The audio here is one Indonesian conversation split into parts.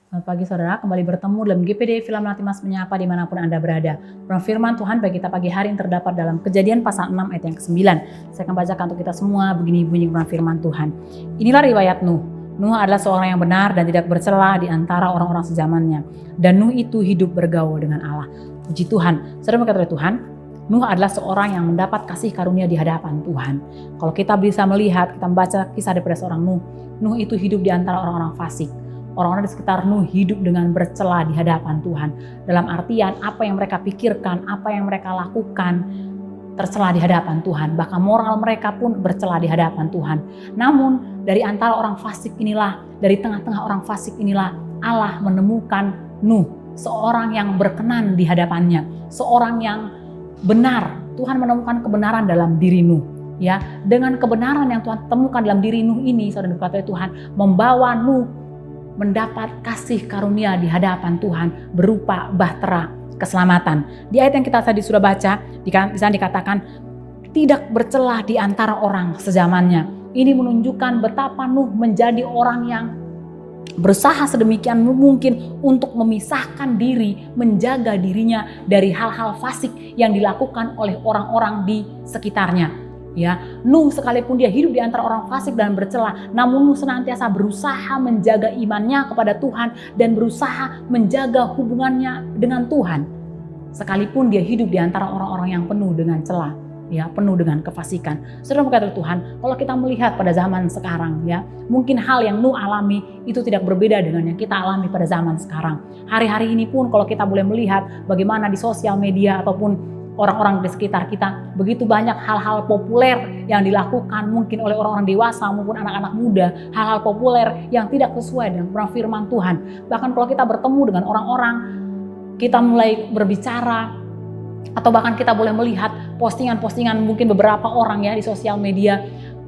Selamat pagi saudara, kembali bertemu dalam GPD Film Latimas Menyapa dimanapun Anda berada. Firman Tuhan bagi kita pagi hari yang terdapat dalam Kejadian pasal 6 ayat yang ke-9. Saya akan bacakan untuk kita semua, begini bunyi firman Tuhan. Inilah riwayat Nuh. Nuh adalah seorang yang benar dan tidak bercela di antara orang-orang sezamannya. Dan Nuh itu hidup bergaul dengan Allah. Puji Tuhan. Saudara berkata Tuhan, Nuh adalah seorang yang mendapat kasih karunia di hadapan Tuhan. Kalau kita bisa melihat, kita membaca kisah daripada seorang Nuh. Nuh itu hidup di antara orang-orang fasik. Orang-orang di sekitar Nuh hidup dengan bercela di hadapan Tuhan. Dalam artian apa yang mereka pikirkan, apa yang mereka lakukan tercela di hadapan Tuhan. Bahkan moral mereka pun bercela di hadapan Tuhan. Namun dari antara orang fasik inilah, dari tengah-tengah orang fasik inilah Allah menemukan Nuh. Seorang yang berkenan di hadapannya. Seorang yang benar. Tuhan menemukan kebenaran dalam diri Nuh. Ya, dengan kebenaran yang Tuhan temukan dalam diri Nuh ini, saudara dikatakan Tuhan membawa Nuh mendapat kasih karunia di hadapan Tuhan berupa bahtera keselamatan. Di ayat yang kita tadi sudah baca, di sana dikatakan tidak bercelah di antara orang sezamannya. Ini menunjukkan betapa Nuh menjadi orang yang berusaha sedemikian mungkin untuk memisahkan diri, menjaga dirinya dari hal-hal fasik yang dilakukan oleh orang-orang di sekitarnya. Ya, Nuh sekalipun dia hidup di antara orang fasik dan bercela, namun Nuh senantiasa berusaha menjaga imannya kepada Tuhan dan berusaha menjaga hubungannya dengan Tuhan. Sekalipun dia hidup di antara orang-orang yang penuh dengan celah, ya, penuh dengan kefasikan. Saudara berkata Tuhan, kalau kita melihat pada zaman sekarang, ya, mungkin hal yang Nuh alami itu tidak berbeda dengan yang kita alami pada zaman sekarang. Hari-hari ini pun kalau kita boleh melihat bagaimana di sosial media ataupun orang-orang di sekitar kita, begitu banyak hal-hal populer yang dilakukan mungkin oleh orang-orang dewasa maupun anak-anak muda, hal-hal populer yang tidak sesuai dengan firman Tuhan. Bahkan kalau kita bertemu dengan orang-orang, kita mulai berbicara, atau bahkan kita boleh melihat postingan-postingan mungkin beberapa orang ya di sosial media,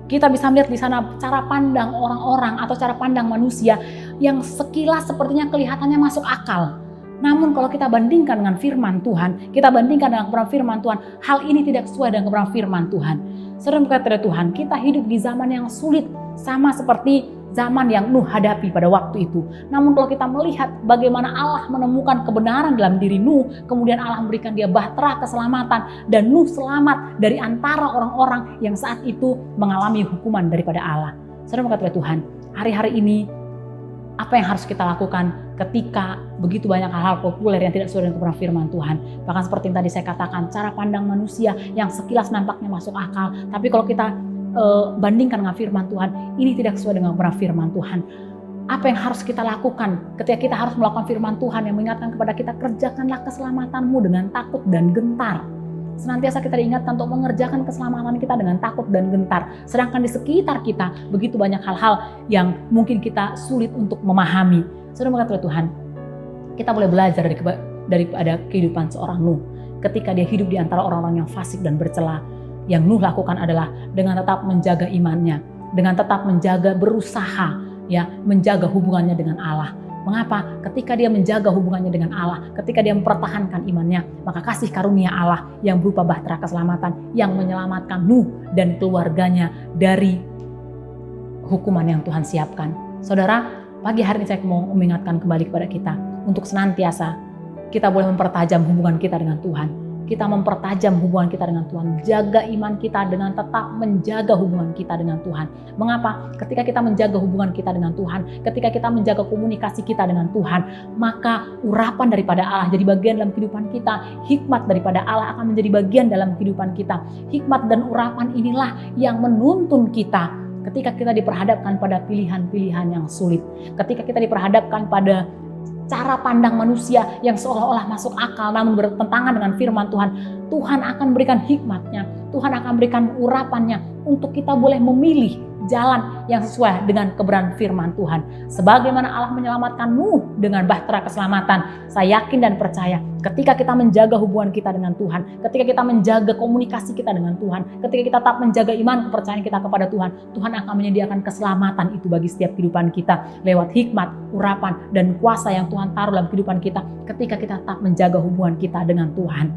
kita bisa melihat di sana cara pandang orang-orang atau cara pandang manusia yang sekilas sepertinya kelihatannya masuk akal. Namun kalau kita bandingkan dengan firman Tuhan, kita bandingkan dengan kebenaran firman Tuhan, hal ini tidak sesuai dengan kebenaran firman Tuhan. Saudara berkata Tuhan, kita hidup di zaman yang sulit, sama seperti zaman yang Nuh hadapi pada waktu itu. Namun kalau kita melihat bagaimana Allah menemukan kebenaran dalam diri Nuh, kemudian Allah memberikan dia bahtera keselamatan, dan Nuh selamat dari antara orang-orang yang saat itu mengalami hukuman daripada Allah. Saudara berkata Tuhan, hari-hari ini apa yang harus kita lakukan ketika begitu banyak hal-hal populer yang tidak sesuai dengan kebenaran firman Tuhan. Bahkan seperti yang tadi saya katakan, cara pandang manusia yang sekilas nampaknya masuk akal. Tapi kalau kita bandingkan dengan firman Tuhan, ini tidak sesuai dengan kebenaran firman Tuhan. Apa yang harus kita lakukan ketika kita harus melakukan firman Tuhan yang mengingatkan kepada kita, kerjakanlah keselamatanmu dengan takut dan gentar. Senantiasa kita diingatkan untuk mengerjakan keselamatan kita dengan takut dan gentar. Sedangkan di sekitar kita begitu banyak hal-hal yang mungkin kita sulit untuk memahami. Saudara berkata Tuhan, kita boleh belajar daripada kehidupan seorang Nuh. Ketika dia hidup di antara orang-orang yang fasik dan bercela, yang Nuh lakukan adalah dengan tetap menjaga imannya, dengan tetap menjaga, berusaha ya, menjaga hubungannya dengan Allah. Mengapa? Ketika dia menjaga hubungannya dengan Allah, ketika dia mempertahankan imannya, maka kasih karunia Allah yang berupa bahtera keselamatan yang menyelamatkan Nuh dan keluarganya dari hukuman yang Tuhan siapkan. Saudara, pagi hari ini saya mau mengingatkan kembali kepada kita untuk senantiasa kita boleh mempertajam hubungan kita dengan Tuhan. Kita mempertajam hubungan kita dengan Tuhan, jaga iman kita dengan tetap menjaga hubungan kita dengan Tuhan. Mengapa? Ketika kita menjaga hubungan kita dengan Tuhan, ketika kita menjaga komunikasi kita dengan Tuhan, maka urapan daripada Allah jadi bagian dalam kehidupan kita. Hikmat daripada Allah akan menjadi bagian dalam kehidupan kita. Hikmat dan urapan inilah yang menuntun kita ketika kita diperhadapkan pada pilihan-pilihan yang sulit. Ketika kita diperhadapkan pada cara pandang manusia yang seolah-olah masuk akal namun bertentangan dengan firman Tuhan, Tuhan akan berikan hikmatnya, Tuhan akan berikan urapannya untuk kita boleh memilih jalan yang sesuai dengan kebenaran firman Tuhan. Sebagaimana Allah menyelamatkan Nuh dengan bahtera keselamatan, saya yakin dan percaya ketika kita menjaga hubungan kita dengan Tuhan, ketika kita menjaga komunikasi kita dengan Tuhan, ketika kita tetap menjaga iman kepercayaan kita kepada Tuhan, Tuhan akan menyediakan keselamatan itu bagi setiap kehidupan kita lewat hikmat, urapan, dan kuasa yang Tuhan taruh dalam kehidupan kita ketika kita tetap menjaga hubungan kita dengan Tuhan.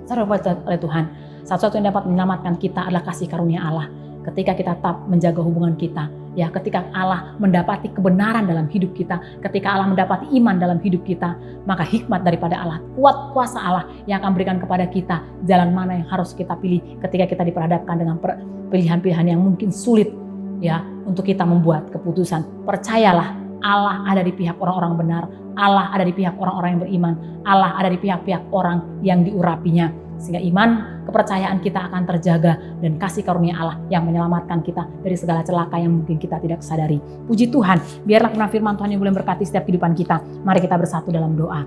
Saudara oleh Tuhan, satu-satu yang dapat menyelamatkan kita adalah kasih karunia Allah. Ketika kita tetap menjaga hubungan kita Ya, ketika Allah mendapati kebenaran dalam hidup kita, ketika Allah mendapati iman dalam hidup kita, maka hikmat daripada Allah, kuat kuasa Allah yang akan berikan kepada kita jalan mana yang harus kita pilih ketika kita diperhadapkan dengan pilihan-pilihan yang mungkin sulit ya untuk kita membuat keputusan. Percayalah, Allah ada di pihak orang-orang benar, Allah ada di pihak orang-orang yang beriman, Allah ada di pihak-pihak orang yang diurapinya. Sehingga iman, kepercayaan kita akan terjaga dan kasih karunia Allah yang menyelamatkan kita dari segala celaka yang mungkin kita tidak sadari. Puji Tuhan, biarlah firman Tuhan yang boleh berkati setiap kehidupan kita. Mari kita bersatu dalam doa.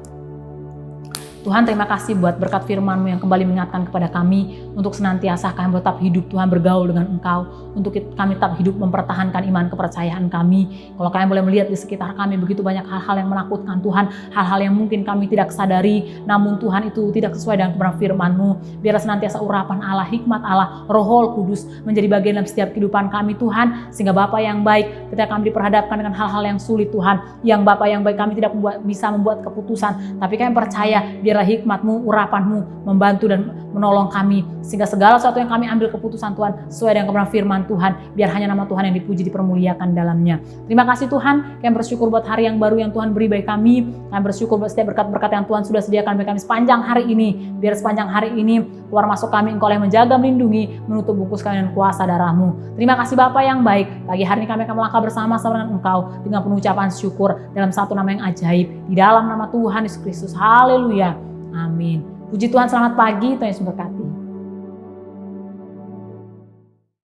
Tuhan, terima kasih buat berkat firman-Mu yang kembali mengingatkan kepada kami untuk senantiasa kami tetap hidup, Tuhan, bergaul dengan Engkau, untuk kami tetap hidup mempertahankan iman kepercayaan kami. Kalau kami boleh melihat di sekitar kami begitu banyak hal-hal yang menakutkan, Tuhan, hal-hal yang mungkin kami tidak sadari, namun Tuhan itu tidak sesuai dengan kebenaran firman-Mu. Biar senantiasa urapan Allah, hikmat Allah, Roh Kudus menjadi bagian dalam setiap kehidupan kami, Tuhan, sehingga Bapa yang baik ketika kami diperhadapkan dengan hal-hal yang sulit, Tuhan, yang Bapa yang baik kami tidak bisa membuat keputusan, tapi kami percaya biarlah hikmat-Mu, urapan-Mu membantu dan menolong kami, sehingga segala sesuatu yang kami ambil keputusan, Tuhan, sesuai dengan kebenaran firman Tuhan, biar hanya nama Tuhan yang dipuji, dipermuliakan dalamnya. Terima kasih Tuhan, kami bersyukur buat hari yang baru yang Tuhan beri bagi kami bersyukur buat setiap berkat-berkat yang Tuhan sudah sediakan bagi kami sepanjang hari ini. Biar sepanjang hari ini keluar masuk kami Engkau yang menjaga, melindungi, menutup bungkus kami dengan kuasa darah-Mu. Terima kasih Bapa yang baik, pagi hari ini kami akan melangkah bersama-sama dengan Engkau dengan penuh ucapan syukur dalam satu nama yang ajaib, di dalam nama Tuhan Yesus Kristus. Haleluya. Amin. Puji Tuhan, selamat pagi, Tuhan Yesus berkati.